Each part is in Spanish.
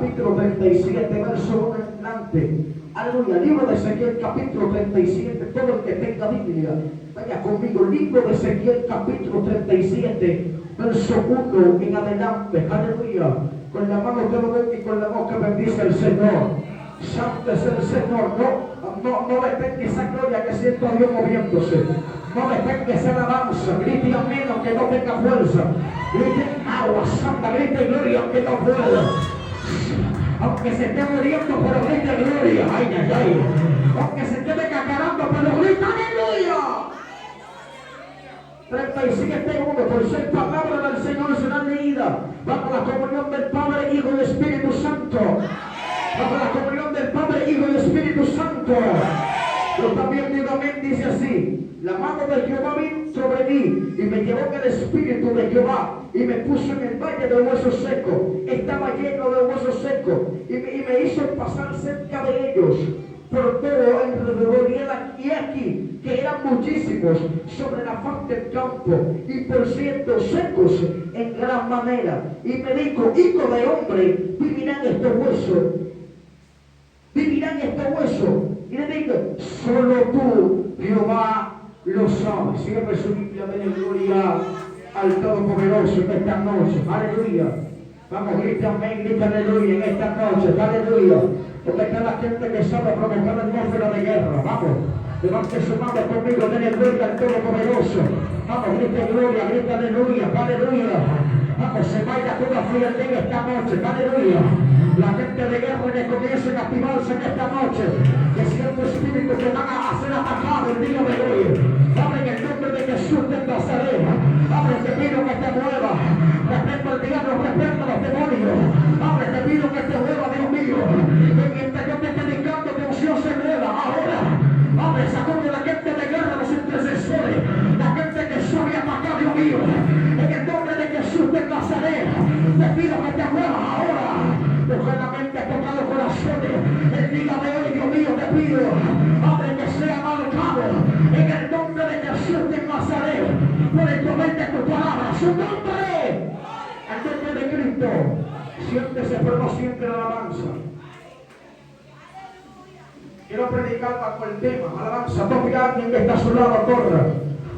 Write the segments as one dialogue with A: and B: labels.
A: capítulo 37, verso 1 en adelante. Aleluya, libro de Ezequiel capítulo 37, todo el que tenga Biblia, vaya conmigo, libro de Ezequiel capítulo 37, verso 1 en adelante, aleluya. Con la mano te lo bendigo y con la boca bendice al Señor. Santo es el Señor, no detenga esa gloria que siento a Dios moviéndose. No detenga esa alabanza, grite amén aunque no tenga fuerza. Grite agua santa, grite gloria aunque no pueda. Aunque se esté muriendo, pero grite gloria. Ay, ay, ay. Aunque se esté cacarando, pero grita aleluya. 37:1, por ser palabra del Señor será leída bajo la comunión del Padre, Hijo y Espíritu Santo. Bajo la comunión del Padre, Hijo y Espíritu Santo. Pero también digo amén, dice así: la mano de Jehová vino sobre mí y me llevó en el espíritu de Jehová y me puso en el valle de huesos secos. Estaba lleno de huesos secos y me hizo pasar cerca de ellos por todo alrededor. Y aquí que eran muchísimos sobre la faz del campo y por cierto secos en gran manera. Y me dijo: hijo de hombre, vivirán estos huesos. Vivirán estos huesos. Y le digo: solo tú, Jehová, lo sabes. Siempre su Biblia, de gloria al Todopoderoso en esta noche. Aleluya. Vamos, grita amén, grita aleluya en esta noche. Aleluya. Porque está la gente que sabe provocar la atmósfera de guerra. Vamos, levante su mano conmigo, denle gloria al Todopoderoso. Vamos, grita gloria, grita aleluya, aleluya. Vamos, se vaya toda frialdad en esta noche. Aleluya. La gente de guerra que comiencen a activarse en esta noche. Que ciertos espíritus que van a ser atacados el día de hoy. Abre en el nombre de Jesús de Nazaret. Abre, te pido que te mueva. Reprendo al diablo, reprendo a los demonios. Abre, te pido que te mueva, Dios mío. Mientras yo te esté dedicando, que unción se mueva ahora. Abre, sacude a la gente de guerra, los intercesores. La gente que sabe atacar, Dios mío. En el nombre de Jesús de Nazaret. Te pido que te muevas ahora. Porque la mente ha tocado corazones. El día de hoy, Dios mío, te pido, abre, que sea marcado en el nombre de Jesús de Nazaret por el poder de tu palabra. Su nombre, el nombre de Cristo. Siéntese, pero no siente la alabanza. Quiero predicar bajo el tema alabanza. Toque a alguien que está a su lado, corra.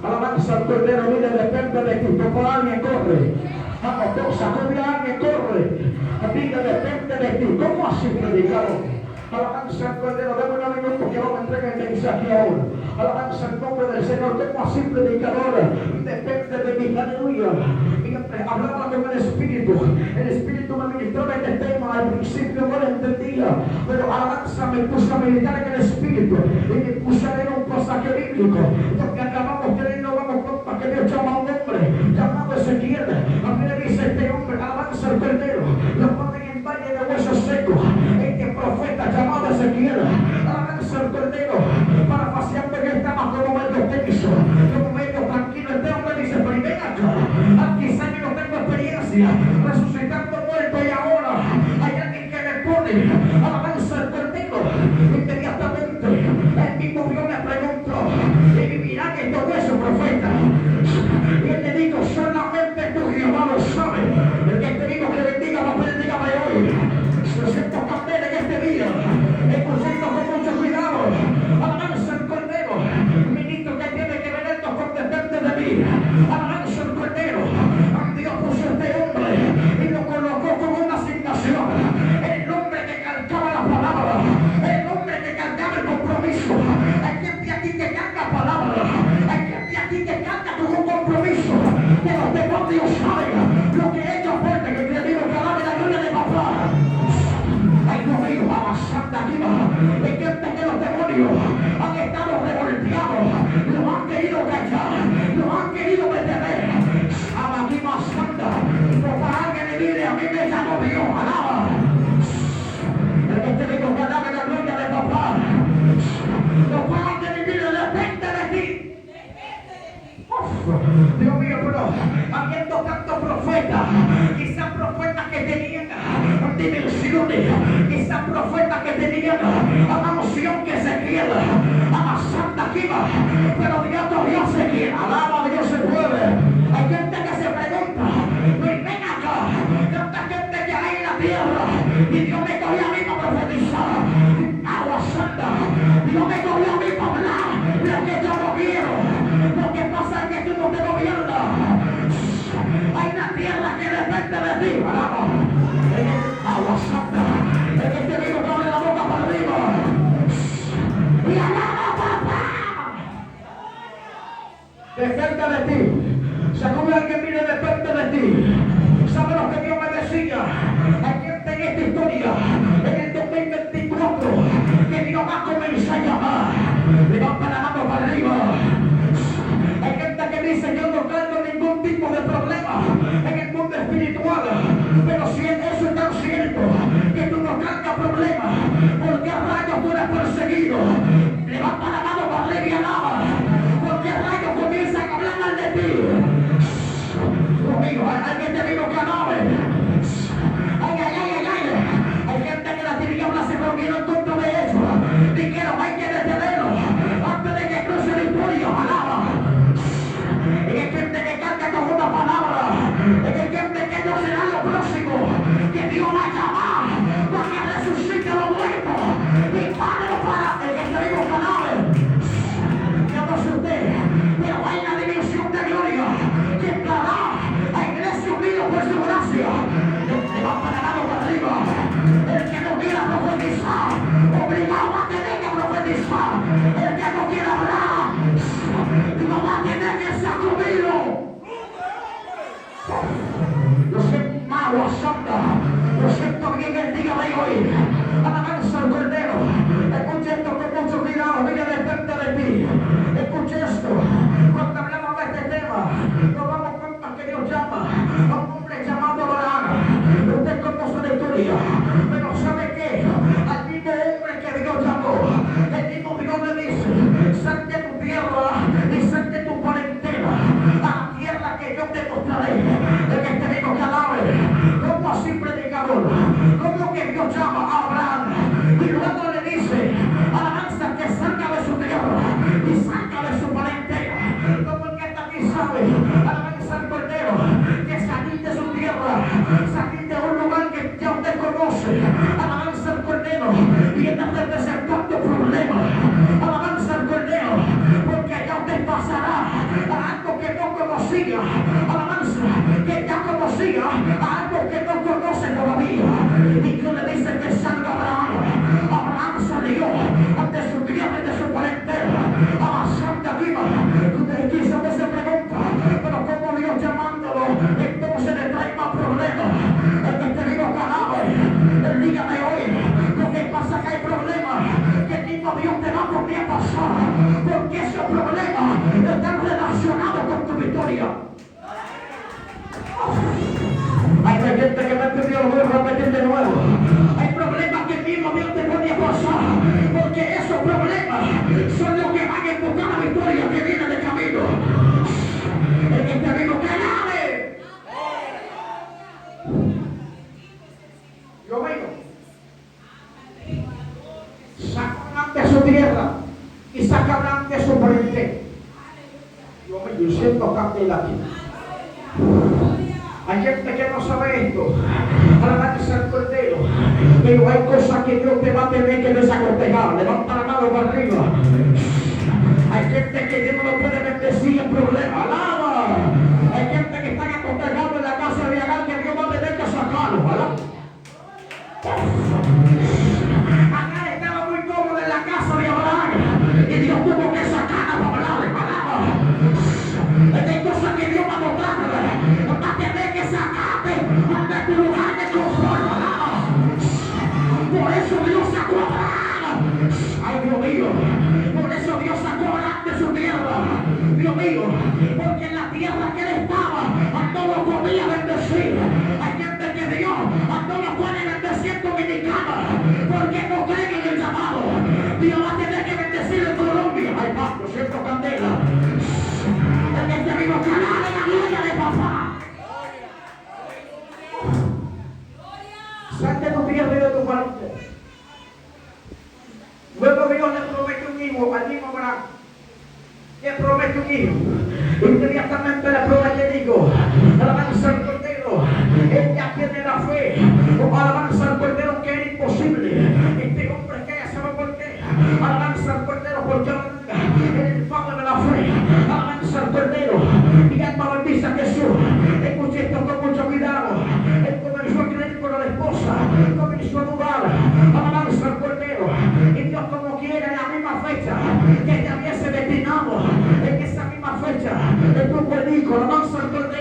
A: Alabanza al Cordero, mire, depende de ti. Toca a alguien, corre. Vamos, sacude a alguien, corre. Diga, depende de ti. ¿Cómo así predicado? Alabanza al Cordero, dame un minuto que vamos a entregar el mensaje ahora. Alabanza al nombre del Señor. ¿Cómo así predicadora? Depende de mí, aleluya. Hablaba con el Espíritu. El Espíritu me ministró en este tema. Al principio no lo entendía, pero alabanza me puso a meditar en el Espíritu y me puso a leer un pasaje bíblico donde acabamos de leer, no vamos a que Dios llama a un hombre llamado Ezequiel. A mí le dice este hombre: alabanza al Cordero, lo ponen en valle de huesos secos. Este profeta llamado Ezequiel, alabanza al Cordero, parafaseando que estaba como medio tenso, como medio tranquilo. Este hombre dice: pero ven acá, quizá yo no tengo experiencia resucitando muertos y ahora hay alguien que me pone alabanza al Cordero. Inmediatamente el mismo Dios me preguntó: ¿y vivirán estos huesos, profeta? Y él le dijo: solamente tú, Jehová, lo sabes. El que te digo que bendiga, no bendiga de hoy. 600 candelas en este día. Escuchando con mucho cuidado. Alabanza al Cordero. Ministro que tiene que venir con depende de mí. Alabanza al Cordero. Dios puso este hombre y lo colocó con una asignación. El hombre que cargaba la palabra. El hombre que cargaba el compromiso. Hay gente aquí que carga palabra. Hay gente aquí que carga con un compromiso. Que los demonios saben lo que ellos pueden. Que le digo que alabe la gloria de papá. Ay, Dios mío, avanzando aquí va. Hay gente que los demonios han estado revolteados. Los han querido callar. Los han querido detener. Aquí más santa. No para alguien le dice: a mí me llamó Dios. Alaba. El que te digo que alabe la gloria de papá. No para alguien le dice: depende de ti. Dios mío, pero habiendo tantos profetas, quizás profetas que tenían dimensiones, quizás profetas que tenían una unción que se quiera, a santa aquí va, pero Dios todavía se quiere. Alaba a Dios, se mueve. Hay gente que se pregunta: ven acá, tanta gente que hay en la tierra Y Dios me cogió a mí para profetizar. Agua santa. Dios me cogió a mí para hablar lo que yo no quiero. Lo que pasa es que tú no te gobiernas. Hay una tierra que depende de ti. Agua santa. Es que te digo que abre la boca para arriba. Y alaba, papá. Depende de ti. Sacude a alguien, mire, depende de ti. ¿Sabe lo que Dios me decía? Hay gente en esta historia, en el 2024, que Dios va a comenzar a llamar. Levanta la mano para arriba. Hay gente que dice: yo no tengo ningún tipo de problema en el mundo espiritual. Pero si eso es tan cierto, que tú no cargas problemas, ¿por qué rayos tú eres perseguido? Levanta la mano para arriba y alaba. ¿Por qué rayos comienzan a hablar mal de ti? Conmigo, alguien te digo que alabe. Ay. Hay gente que la tiniebla se reunieron en contra de ellos. Dijeron: hay que detenerlo antes de que cruce la historia. Alaba. Y hay gente que canta con una palabra. Y hay gente que no será lo próximo que Dios va a llamar para que resucite a los muertos. Y padre para el que te digo que alabe. Yo no sé usted, pero hay una dimensión de gloria que estará a Iglesia Unida por su gracia. Levanta la mano para arriba. El que no quiera profetizar, obligado a tener que profetizar. El que no quiera hablar, no va a tener que sacudirlo. Yo siento agua santa. Yo siento bien el día de hoy. Alabanza al Cordero. Escucha esto con mucho cuidado. Mira, depende de ti. Escucha esto. Cuando hablamos de este tema, nos damos cuenta que Dios llama a un hombre llamado Abraham. Usted conoce la historia, pero ¿sabe qué? Al mismo hombre que Dios llamó, el mismo Dios le dice: sal de tu tierra y sal de tu parentela a la tierra que yo te mostraré. El que te digo que alabe. ¿Cómo así, predicador? ¿Cómo que Dios llama a Abraham y luego le dice: alabanza, que salga de su tierra y salga de su parentela? ¿Cómo el que está aquí sabe? Alabanza al Cordero, que salir de su tierra, salir de un lugar que ya usted conoce. Alabanza al Cordero, viene a representando problemas. Alabanza al Cordero, porque ya usted pasará a algo que no conocía. Alabanza, que ya conocía a algo que no conoce todavía. Y Dios le dice que salga Abraham. Abraham salió ante su tierra y de su parentela a la santa viva. Usted quizás se pregunta: pero ¿cómo Dios llamándolo entonces le trae más problemas? El que te digo que alabe el día de hoy. Lo que pasa es que hay problemas que el mismo Dios te va a poner a pasar, porque esos problemas están relacionados con tu victoria. Hay gente que me entendió, lo voy a repetir de nuevo. Hay problemas que el mismo Dios te pone a pasar, porque esos problemas son los que van a empujar la victoria que viene de camino. El que te digo que alabe. Yo vengo. Saca Abraham de su tierra y saca Abraham de su parentela. Yo siento candela aquí. Hay gente que no sabe esto. Alabanza al Cordero. Pero hay cosas que Dios te va a tener que desaconsejar. Levanta la mano para arriba. Hay gente que Dios no lo puede bendecir en problema. Alaba. Hay gente que está aconsejando en la casa de Agar que Dios va a tener que sacarlo. Alaba. Agar estaba muy cómodo en la casa de Abraham y Dios tuvo que sacarla para hablarle. Alaba. Hay cosas que Dios va a mostrarle. Va a tener que sacarte de tu lugar de confort. Por eso Dios sacó a Abraham. Ay, Dios mío. Por eso Dios sacó a Abraham de su tierra. Dios mío. Porque en la tierra que él estaba, a todos podía bendecir. Hay gente que Dios a todos puede bendecir dominicana, porque no creen en el llamado. Dios va a tener que bendecir en Colombia. Ay, Pablo, siento candela. El que te digo, canal en la gloria de papá. Sal de tu tierra y de tu parte. Luego Dios le promete un hijo al mismo Abraham. Le promete un hijo. Inmediatamente le promete el hijo. Alabanza al Cordero. Él ya tiene la fe. Alabanza al Cordero.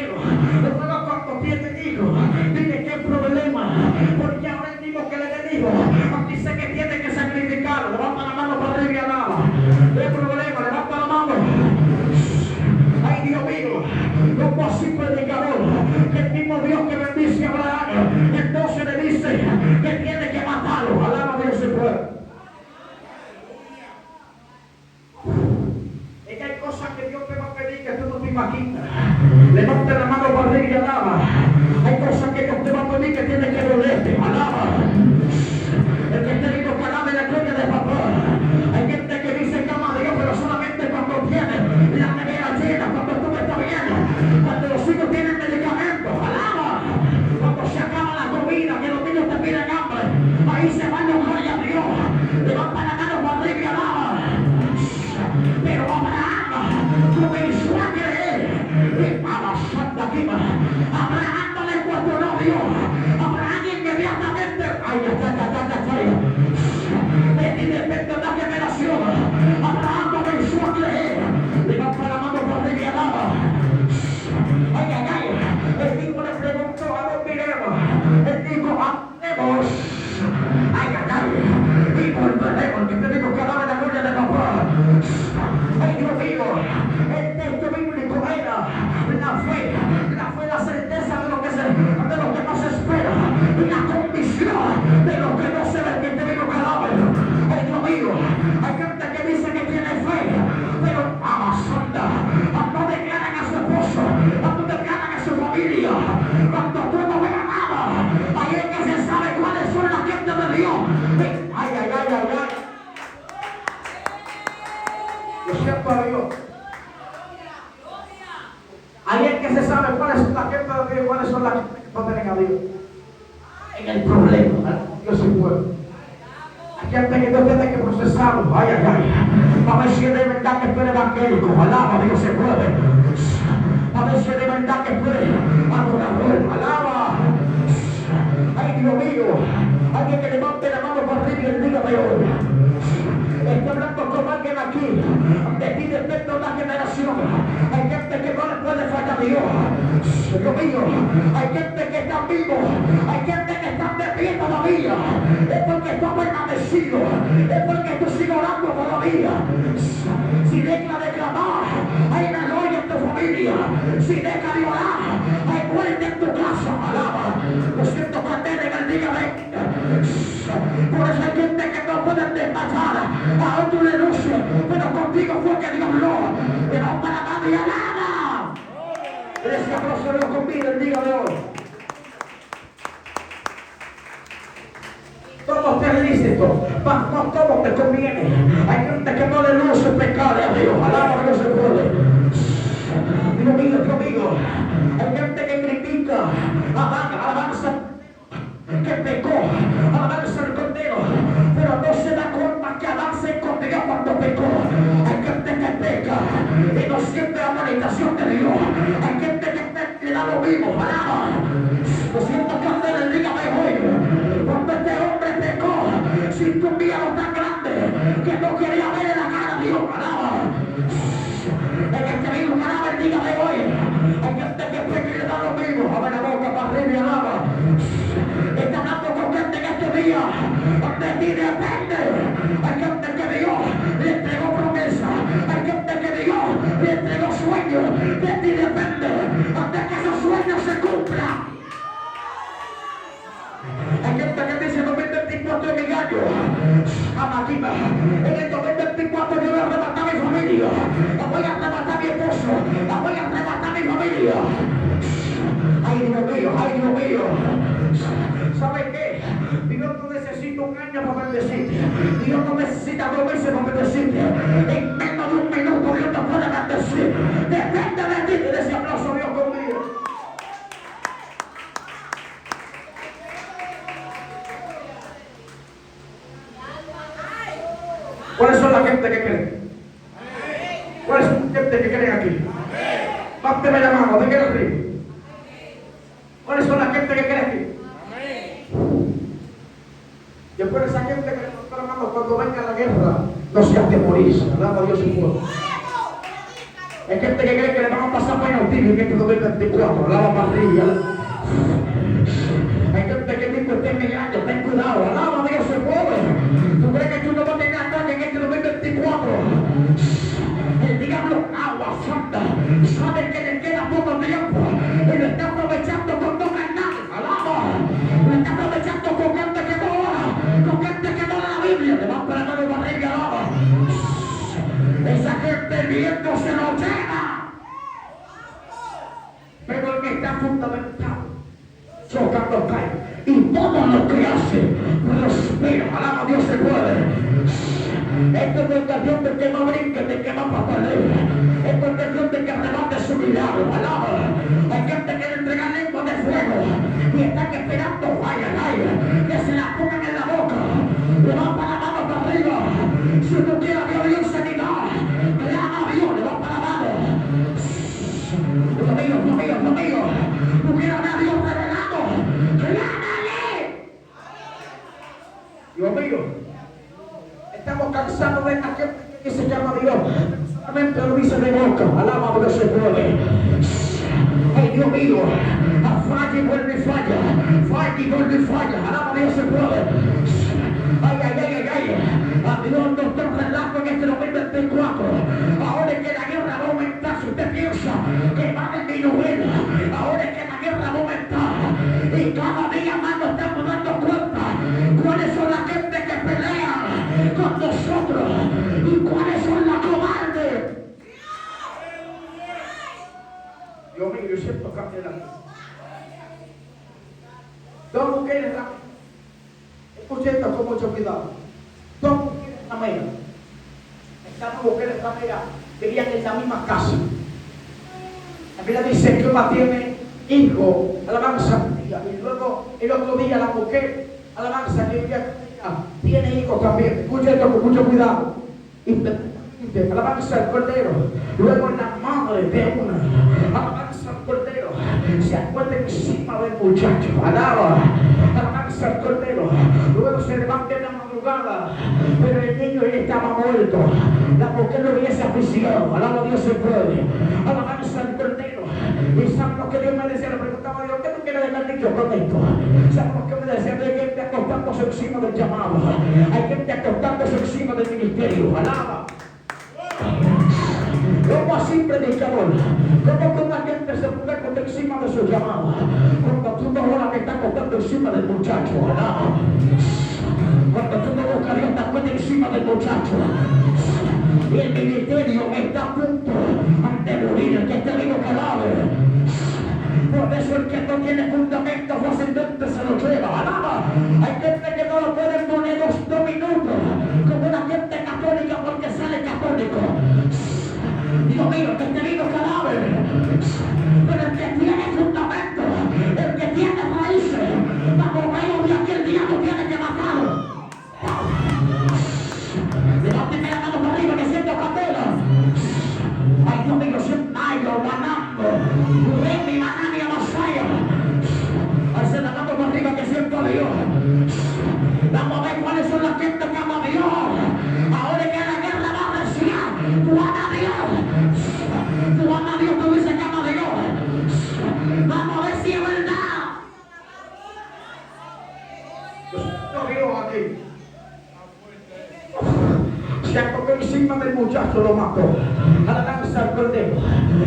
A: dinero, luego cuando tiene hijos, dile qué problema, porque ahora el mismo que le digo, dice que tiene que sacrificarlo, levanta la mano para arriba y alaba. ¿Qué problema? Levanta la mano. Ay, Dios mío, como así predicador, que el mismo Dios que bendice a Abraham, entonces le dice que tiene que matarlo. Alaba a Dios si puede. Es que hay cosas que Dios te va a pedir que tú no te imaginas. Levanta la mano para arriba y alaba. Hay cosas que Dios te va a pedir que tiene que dolerte. Alaba. El que te digo que alabe la gloria de papá. Hay gente que dice que ama a Dios, pero solamente cuando tiene la nevera llena, cuando tú estás bien, cuando los hijos tienen medicamentos. Alaba. Cuando se acaba la comida, que los niños te piden hambre, ahí se va la gloria a Dios. Levanta la mano para arriba y alaba. Pero Abraham comenzó a creer. Abraham no le cuestionó a Dios. Abraham inmediatamente, y depende de la generación, Abraham comenzó a creer. Levanta la mano por arriba y alaba. El tipo le preguntó a dónde iremos. Él dijo, andemos. Y volveremos. Que te digo que alabe la gloria de papá. Ay, Dios mío, el texto bíblico era la fe, la certeza de lo que no se espera, la convicción de lo que no se ve. Que te digo que alabe. Ay, Dios mío, hay gente que dice que tiene fe, pero amasanda, no declaran a su esposo, no declaran a su familia. Cuando tú no veas nada, ahí es que se sabe cuáles son la gente de Dios. Ay. Yo siento a Dios. Ahí es que se sabe cuáles son las gente de Dios y cuáles son las que no tienen a Dios. En el problema, Dios se puede. Hay gente que Dios tiene que procesarlo. Ay. Para ver si es de verdad que tú eres evangélico. Alaba, Dios se puede. Para ver si es de verdad que tú eres adorador. Alaba. Ay, Dios mío. Alguien que levante la mano para arriba y el día de hoy. Estoy hablando con alguien aquí. De ti depende una generación. Hay gente que no le puede fallar a Dios. Dios mío. Hay gente que está vivo. Hay gente que está de pie todavía. Es porque está permanecido. Es porque tú sigues orando todavía. Si deja de clamar, hay gloria en tu familia. Si deja de orar, hay muerte en tu casa. Alaba. Lo siento, candela en el día de hoy. Por eso hay gente que no pueden despachar a otro negocio, pero contigo fue que Dios habló. Pero para nadie nada. Ese aplauso lo conviene el día de hoy. Todo te es lícito, mas no todo te conviene. Hay gente que no le luce pecar a Dios. Alaba que no se puede. Dios mío. Hay gente que critica, alabanza, que pecó, alabanza el Cordero, pero no se da cuenta que alabanza el Cordero cuando pecó. Hay gente que peca y no siente la meditación de Dios. Hay gente que le da lo mismo, alaba. Lo siento, que en el día de hoy, cuando este hombre pecó, sintió un miedo tan grande que no quería ver la cara de Dios. Alaba. En este mismo alaba el día de hoy. Hay gente que peca y le da lo mismo. Abre la boca para arriba y alaba. Está hablando con gente en este día donde de ti depende. Hay gente que Dios le entregó promesa. Hay gente que Dios le entregó sueños. De ti depende hasta que esos sueños se cumplan. Hay gente que dice 2024 es mi gallo. Amaquiva. En el 2024 yo voy a arrebatar a mi familia. Voy a arrebatar a mi esposo. Voy a arrebatar a mi familia. Ay, Dios mío. ¿Sabes qué? Dios no necesita un año para bendecirte. Dios no necesita 2 meses para bendecirte. En menos de un minuto Dios te puede bendecir. Depende de ti. De ese aplauso Dios conmigo. ¿Cuáles son la gente que creen? ¿Cuáles son la gente que creen aquí? Másteme la mano, de que era arriba. ¿Cuáles son la gente que cree aquí? Después esa gente que levantó la mano cuando venga la guerra, no se atemoriza. Alaba a Dios y fuego. Hay gente que cree que le van a pasar buenos días en este 2024. Alaba parrilla. Hay gente que dice usted es migrante, ten cuidado. Alaba a Dios se puede. ¿Tú crees que tú no vas a tener ataque en este 2024? El diablo agua santa sabe que le queda poco tiempo y lo está aprovechando con dos canales. Alaba. Lo está aprovechando con gente que no ora, con gente que no ora la Biblia. Le van para la barriga, alaba. Esa gente viendo se lo lleva. Pero el que está fundamentado, chocando cae. Y todo lo que hace, prospera. Alaba a Dios se puede. Esto no es cuestión de que no brinque, de que no patalea. Esto es cuestión de que arrebate su milagro. Alaba. Hay gente que le entrega lengua de fuego y están esperando que se la pongan en la boca. Le van para la mano para arriba. Si tú quieres a Dios sanidad, clama a Dios, le van para la mano. Lo mío. Tú quieres a Dios revelado, clámale. Dios mío. Estamos cansados de esta gente que se llama Dios. Solamente lo dice de boca. Alaba a Dios se puede. Ay, Dios mío. Falla y vuelve y falla. Falla y vuelve y falla. Alaba a Dios se puede. Ay. A Dios nos está relato en este 2024. Ahora es que la guerra va a aumentar. Si usted piensa que va a disminuir, ahora es que la guerra va a aumentar. Y cada día más nos estamos dando cuenta cuáles son las gente que pelean con nosotros y cuáles son las cobardes. Dios mío, yo siento candela. Dos mujeres rameras. Escuchen esto con mucho cuidado. Dos mujeres rameras. Estas dos mujeres rameras vivían en la misma casa. La Biblia dice que una tiene hijo, alabanza, y luego el otro día la mujer, alabanza, que vivía con ella, tiene hijos también. Escuchen esto con mucho cuidado. Alabanza al Cordero. Luego la madre de una, alabanza al Cordero, se acuerda encima del muchacho. Alabanza al Cordero. Luego se levanta en la madrugada, pero el niño ya estaba muerto. La mujer lo hubiese asfixiado. Alaba a Dios se puede. Alabanza al Cordero. Y saben lo que Dios me decía, le preguntaba a Dios, ¿qué tú quieres dejar dicho con esto? ¿Saben lo que me decía? Hay gente acostándose encima del llamado. Hay gente acostándose encima del ministerio. Alaba. Como así, predicador, como que una gente se puede acostar encima de su llamado cuando tú no oras que está acostando encima del muchacho. Alaba. Cuando tú no buscas a Dios, te acuestas encima del muchacho. Y el ministerio está a punto de morir, el que está vivo cadáver. Por eso el que no tiene fundamento fácilmente se lo lleva. Alaba. Hay gente que no lo pueden poner dos minutos, como una gente católica porque sale católico. Dios mío, el que esté vivo cadáver. Pero el que tiene fundamento, el que tiene raíces, bajo medio de aquel día no tiene que matarlo. Levánteme la mano para arriba que siento candela. Ay, Dios mío, siento mayo, ganando. Remi, manani, amasaya. Alce la mano para arriba que siento a Dios. Vamos a ver cuáles son las gentes que aman a Dios. Ahora que la guerra va a reciar, tú amas a Dios. Tú amas a Dios, tú dices que amas a Dios. Vamos a ver si es verdad. No veo aquí. Se acostó encima del muchacho, lo mató. Alabanza al Cordero.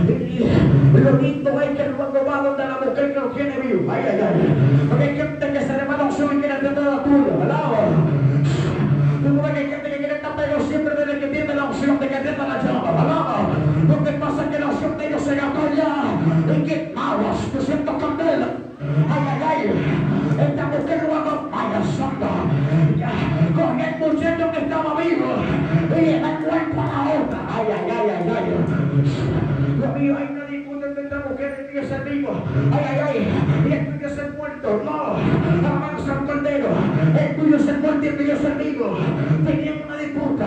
A: Y lo lindo es que luego va donde la mujer que lo tiene vivo. Ay. Porque hay gente que se le va la opción y quiere tener la tuya. Alaba. Tú no ves que hay gente que quiere estar pegado siempre desde que tiene la opción de que tenga la llama. Alaba. Lo que pasa es que la opción de ellos se gastó ya. Y que malas, te siento candela. Ay. Esta mujer lo hago. Ay, santa. Con el muchacho que estaba vivo. Y le da cuenta a la otra. Ay. Dios mío, hay una disputa entre esta mujer y ese vivo. Ay. Y el tuyo es el muerto. No. Alabanza al Cordero. El tuyo es el muerto y el tuyo es el vivo. Tenían una disputa.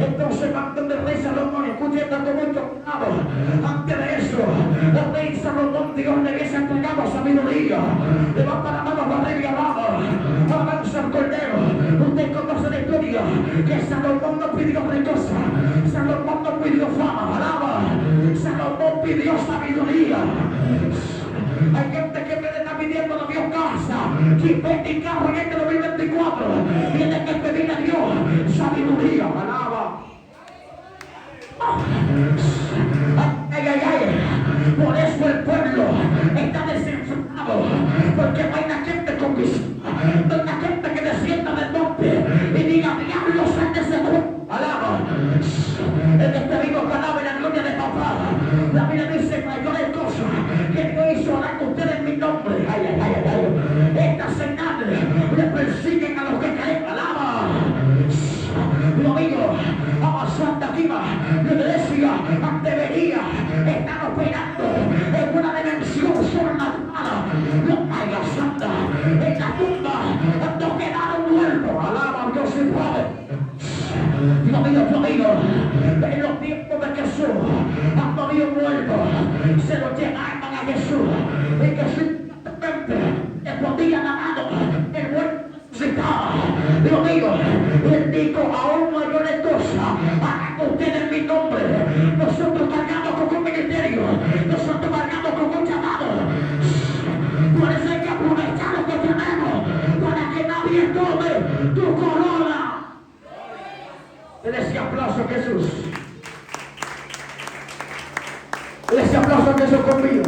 A: Entonces, cuando el rey Salomón, escucha esto con mucho cuidado. Antes de eso, el rey Salomón, Dios le hubiese entregado sabiduría. Levanta la mano para arriba y abajo. Alabanza al Cordero. Usted conoce la historia que Salomón no pidió riqueza. Salomón no pidió fama. Alaba. Salomón pidió sabiduría. Hay gente que me está pidiendo a Dios casa, chipete y carro en este 2024. Tiene que pedirle a Dios sabiduría. Alaba. Ay, ay, ay. Por eso el pueblo está desenfrenado, porque no hay una gente con visión, no hay una gente que descienda del monte y diga, diablos, sáquese. Alaba. El que te digo que alaba la gloria de papá. La Biblia dice, mayores cosas que Dios hizo harán ustedes en mi nombre. Ay, ay, ay, ay. Estas señales le persiguen a los que caen. Alaba. Lo digo, a Santa Quiva, la iglesia debería estar operando en una dimensión sobrenatural. No haya santa, en la tumba no quedaron muertos. Alaba a Dios y Padre. Lo mío, en los tiempos de Jesús, cuando había muerto, se lo llevaban a Jesús, y Jesús le ponía la mano, el muerto citaba. Lo mío, él dijo, aún mayores cosas hagan ustedes en mi nombre. Nosotros cargamos con un ministerio, nosotros cargamos con un llamado. Por eso hay que aprovechar lo que tenemos, para que nadie tome tu corona. Denle ese aplauso a Jesús. Denle ese aplauso a Jesús conmigo.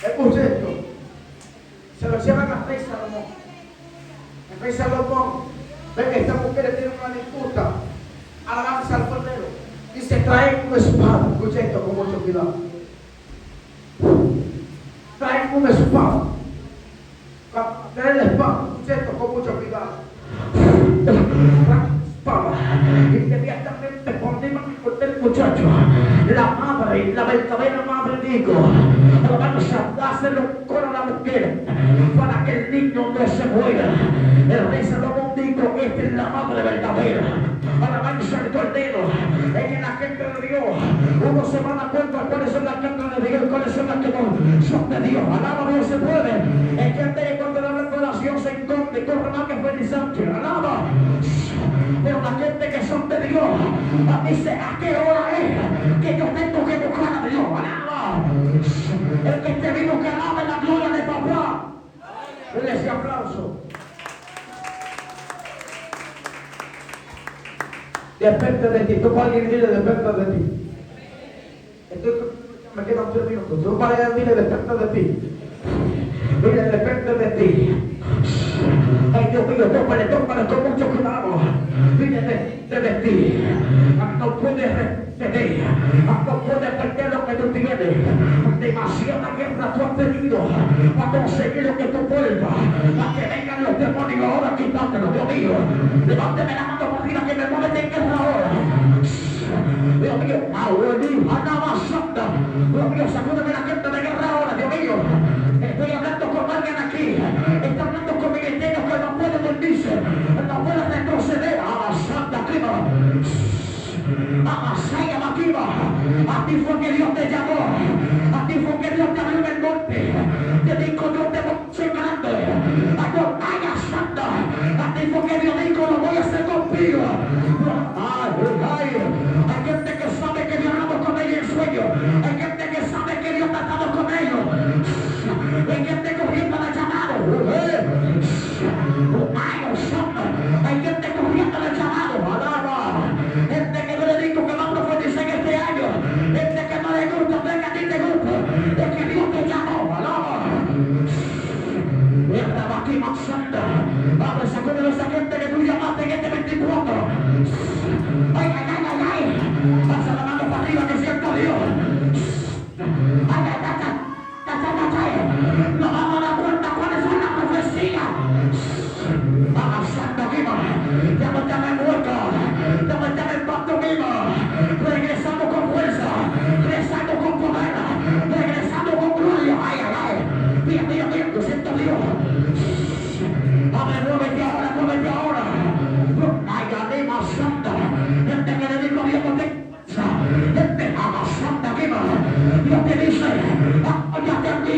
A: Escuche esto. Se lo llevan a Rey Salomón. El Rey Salomón ve que estas mujeres tienen una disputa. Alabanza al Cordero. Y se traen una espada. Escuche esto con mucho cuidado. Traen una espada. Traen la espada. Escuche esto con mucho cuidado. Inmediatamente por el muchacho, la madre, la verdadera madre dijo, alabanza, dáselo con la mujer para que el niño no se muera. El rey Salomón dijo, esta es la madre verdadera. Alabanza al Cordero. Es que la gente de Dios, uno se va a dar cuenta cuáles son las gente de Dios y cuáles son las que no son de Dios. Alaba a Dios se puede. Es que antes de cuando la revelación se enconde, corre más que Félix Sánchez. Alaba. Pero la gente que son de Dios dice, ¿a qué hora es que yo tengo que buscar a Dios? Alaba. El que te digo que alaba en la gloria de papá. Denle ese aplauso. Depende de ti. Tú para alguien dile, depende de ti. Me quedan 3 minutos. Tú para alguien dile, depende de ti. Dile, depende de ti. Ay, Dios mío, tómale con mucho cuidado. Dile, depende de ti. No puedes retener. No puedes perder lo que tú tienes. Demasiada guerra tú has tenido para conseguir lo que tú vuelvas. Para que vengan los demonios ahora a quitártelo. Dios mío, levánteme la mano para arriba que me mueves en guerra ahora. Dios mío, Santa. Dios mío, sacúdeme la gente de guerra ahora, Dios mío. Estoy hablando con alguien aquí. Está hablando con ministerios que no pueden dormirse, no pueden retroceder. Santa Clima. Amasaya Maquiva. A ti fue que Dios te llamó. A ti fue que Dios te abrió en el monte. Te dijo, yo te voy a ser grande. Ay, Santa. A ti fue que Dios dijo, lo voy a hacer contigo. Hay gente que sabe que Dios habló con ellos en sueño. Hay gente que sabe que Dios ha tratado con ellos. Hay gente corriendo al llamado. Hay gente corriendo al llamado. Alaba. Gente que no le dijo que va a profetizar este año. Gente que no le gusta, venga a ti te gusta. Es que Dios te llamó. Alaba. Estaba aquí más santa. Padre, sacúdele a esa gente que tú llamaste en este 24. Ay, ay, ay, ay, ay. Pasa la mano para arriba que siento a Dios. Ay, ay, ay, ay. No vamos a dar cuenta cuáles son las profecías. Santa viva. Ya no estamos muertos. Ya no estamos en pacto vivo. Regresamos con fuerza. Regresamos con poder. Regresamos con gloria. Ay, ay, ay. Mira, mira, mira. Yo siento a Dios. A ver, muévete ahora, muévete ahora. Ay, anima santa. Gente que le digo a Dios, no te gente santa viva. Dios te dice, apóyate a ti.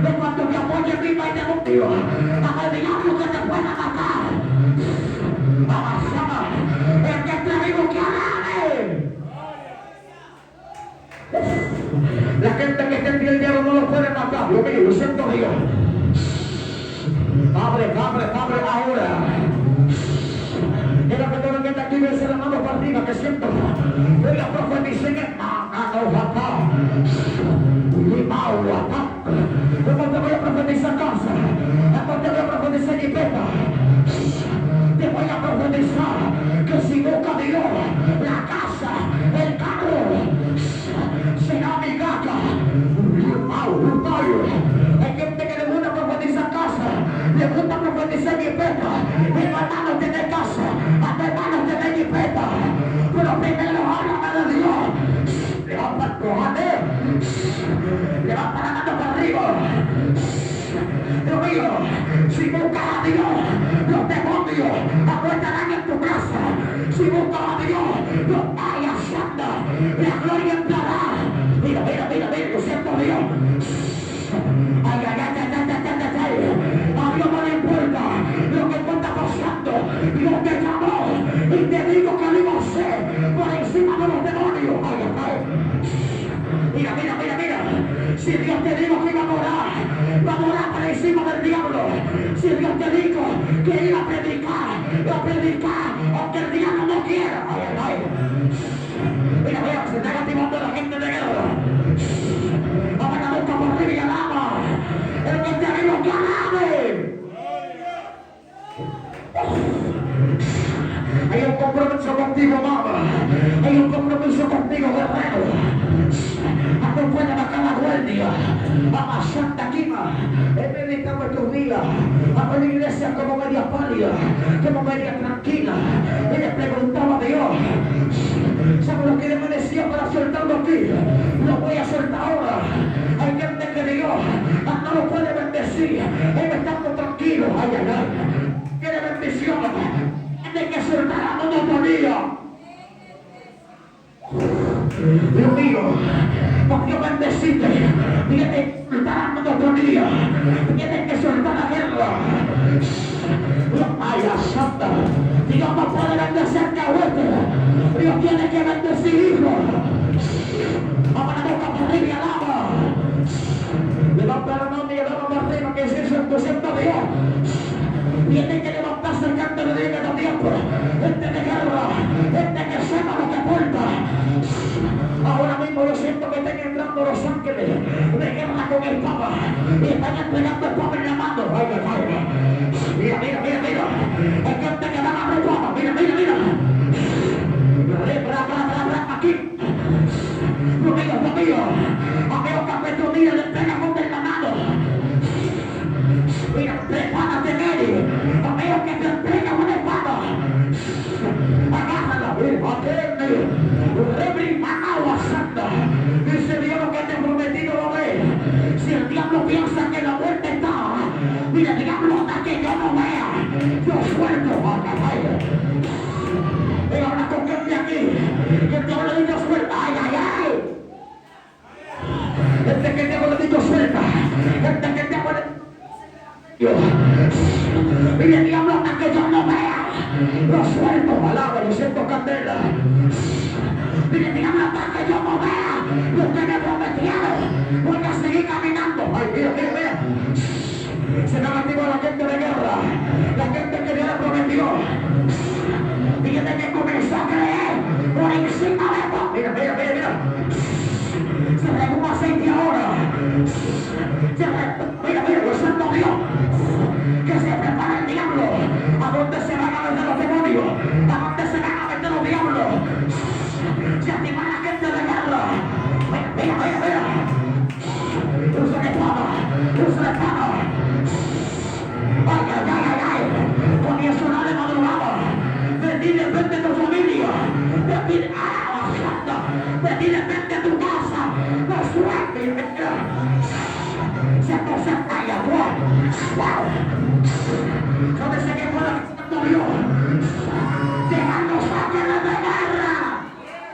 A: De cuando te apoyes viva y te motivo. A el diablo que te pueda matar. El que te digo que alabe. Dios no lo puede matar. Dios mío, yo siento Dios. Abre ahora. Era que todo el que está aquí me la mano para arriba, que siento. Voy a profetizar que ¿cómo te voy a profetizar casa? ¿Cómo te voy a profetizar jipeta? Te voy a profetizar que si busca Dios, la casa, el carro, será mi casa. Hay gente que le gusta profetizar casa, le gusta profetizar jipeta. Mi hermano tiene casa, a tu hermano tiene jipeta. Pero primero háblame de Dios. Levanta la mano para arriba. Dios mío, si buscas a Dios, los demonios aguantarán en tu casa. Si buscas a Dios, los hayas santa, la gloria entrará. Mira, yo siento Dios. Ay. A Dios no le importa lo que tú estás pasando. Dios te llamó y te digo que lo iba a hacer por encima de los demonios. Ay. Mira. Si Dios te dijo que iba a morar por encima del diablo. Si Dios te dijo que iba a predicar, aunque el diablo no quiera. Ay. Mira, se está activando la gente de guerra. Ahora la boca por arriba y alaba. El que te ha ido que alabe. Hay un compromiso contigo, mamá. Hay un compromiso contigo, guerrero. No puede bajar la guardia. Vamos, Santa Quima. He meditado estos días. A la iglesia como media pálida, como media tranquila. Y le preguntaba a Dios, ¿sabe lo que le merecía para soltarlo aquí? Lo voy a soltar ahora. Hay gente que Dios no lo puede bendecir. Él estando tranquilo. Ay. Quiere bendición. Tiene que soltar la monotonía. Dios mío, porque bendeciste, tienes que soltar la monotonía, tienes que soltar la guerra. Ay, santa, Dios no puede bendecir cahuete, Dios tiene que bendecir hijos. Vamos a la boca por arriba y alaba. Levanta la mano y alaba para arriba, que es eso, siento Dios. Tiene que levantarse el canto de Dios en los tiempos. Este de guerra, este que sepa lo que porta. Ahora mismo yo siento que están entrando los ángeles de guerra con el Papa y están entregando el Papa en la mano. Ay. Mira. Hay gente que van a robar. Mira. Aquí. Lo mío. Aquellos cafetos, mira, le entregamos en la mano. Mira, prepárate, Mary. Aquellos que te entregan una espada. Agárrala, agua santa. Dice Dios lo que te he prometido lo ve. Si el diablo piensa que la muerte está, mira, diablo, hasta que yo no vea, yo suelto. Venga, ahora con gente aquí, que el diablo le diga suelta. Ay. Este que el diablo le diga suelta. Este que el diablo le... Mire, diablo, hasta que yo no vea, lo suelto. Palabra, yo siento candela. Mire, diablo, hasta que yo no vea lo que me prometieron, voy a seguir caminando. Ay, mira. Se me activó la gente de guerra, la gente que Dios le prometió. Tiene que comenzar a creer por encima de todo. Mira. Se regó un aceite ahora. Mira, yo santo Dios. Que se prepara el diablo. ¿A dónde se van a meter los demonios? ¿A dónde se van a meter los diablos? Se activa la gente de guerra. Mira. Usa la espada. Ay. Comienza a orar de madrugada. Bendice tu familia. Bendice tu casa. La suerte. Se calla. Wow.